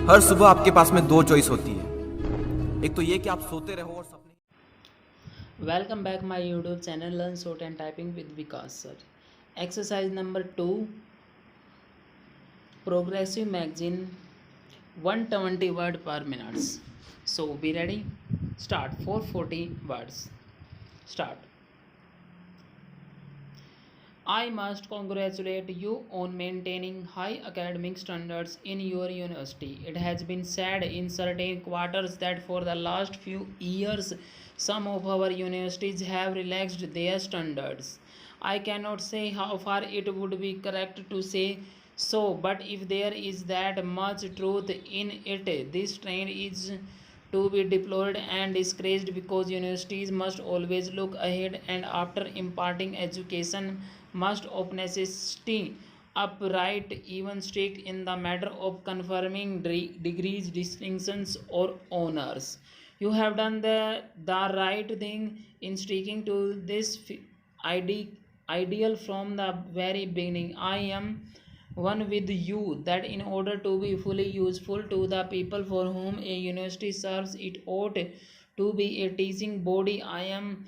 हर सुबह आपके पास में दो चॉइस होती है, एक तो ये कि आप सोते रहो और सपने। Welcome back my YouTube channel Learn Short and Typing with Vikas sir. Exercise number 2, Progressive Magazine, 120 word per minute. So be ready. Start. 440 words. Start. I must congratulate you on maintaining high academic standards in your university. It has been said in certain quarters that for the last few years, some of our universities have relaxed their standards. I cannot say how far it would be correct to say so, but if there is that much truth in it, this trend is to be deplored and discouraged because universities must always look ahead and after imparting education must of necessity upright even strict in the matter of confirming degrees distinctions or honors. You have done the right thing in sticking to this ideal from the very beginning. I am one with you that in order to be fully useful to the people for whom a university serves, it ought to be a teaching body. I am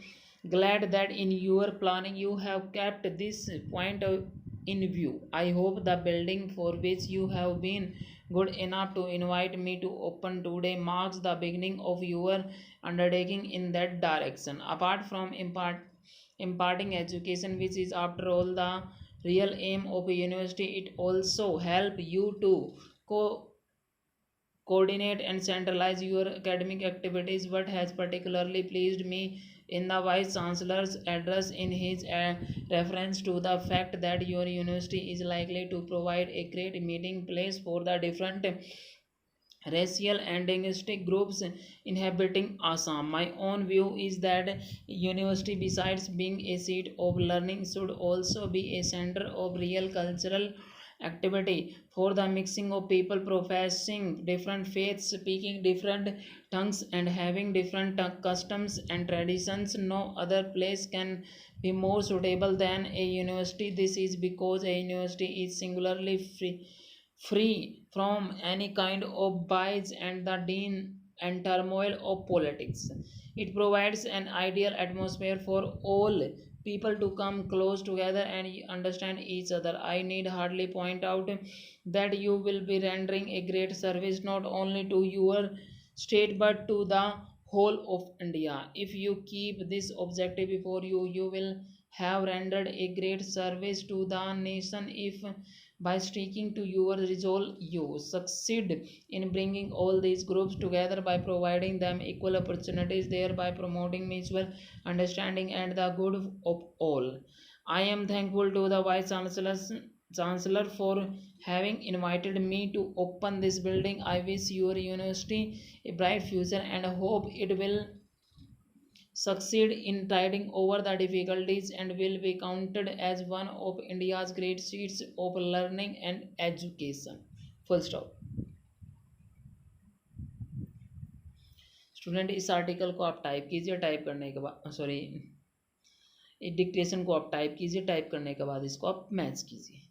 glad that in your planning you have kept this point in view. I hope the building for which you have been good enough to invite me to open today marks the beginning of your undertaking in that direction. Apart from imparting education, which is after all the real aim of a university, it also help you to coordinate and centralize your academic activities. What has particularly pleased me in the Vice Chancellor's address in his reference to the fact that your university is likely to provide a great meeting place for the different racial and linguistic groups inhabiting Assam. My own view is that university, besides being a seat of learning, should also be a center of real cultural activity for the mixing of people professing different faiths, speaking different tongues, and having different customs and traditions. No other place can be more suitable than a university. This is because a university is singularly free from any kind of bias and the din and turmoil of politics. It provides an ideal atmosphere for all people to come close together and understand each other. I need hardly point out that you will be rendering a great service not only to your state but to the whole of India. If you keep this objective before you, you will have rendered a great service to the nation. If by sticking to your resolve, you succeed in bringing all these groups together by providing them equal opportunities, thereby promoting mutual understanding and the good of all. I am thankful to the Chancellor for having invited me to open this building. I wish your university a bright future and hope it will succeed in tiding over the difficulties and will be counted as one of India's great seats of learning and education. Full stop. Student इस article को आप type कीजिए, type करने के बाद sorry dictation को आप type कीजिए, टाइप करने के बाद इसको आप मैच कीजिए.